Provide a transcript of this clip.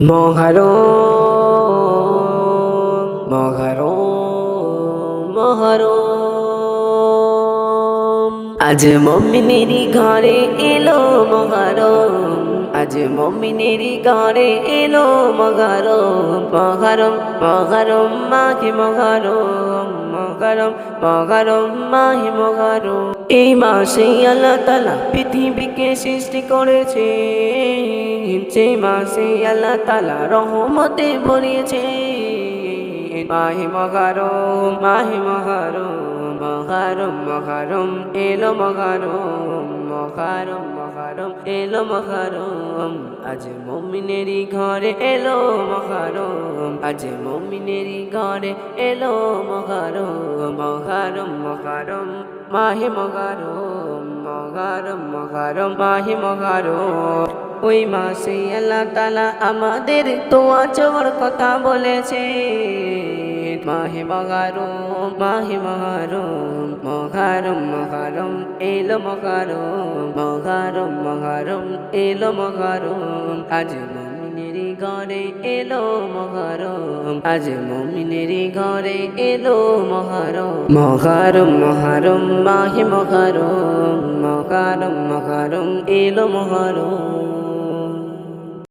মহরম মহরম মহরম আজ মুমিনেরি ঘরে এলো মহরম আজ মুমিনেরি ঘরে এলো মহরম মহরম মহরম মাহে মহরম মহরম মহরম মাহে মহরম এই মাসে আল্লাহ তাআলা পৃথিবীকে সৃষ্টি করেছে সেই মাসে আল্লাহ তাআলা রহমতে ভরিয়েছে মাহে মহরম মাহে মহরম মহরম মহরম এলো মহরম মহরম মহরম এলো মহরম আজ মুমিনেরি ঘরে এলো মহরম আজ মুমিনেরি ঘরে এলো মহরম মহরম মহরম মাহে মহরম মহরম মহরম মাহে মহরম ওই মাসে আল্লাহ তাআলা আমাদের দোয়া চাওয়ার কথা বলেছে মাহে মহরম মাহে মহরম মহরম মহরম এলো মহরম মহরম মহরম এলো মহরম আজ মুমিনেরি ঘরে এলো মহরম আজ মুমিনেরি ঘরে এলো মহরম মহরম মহরম মাহে মহরম মহরম মহরম এলো মহরম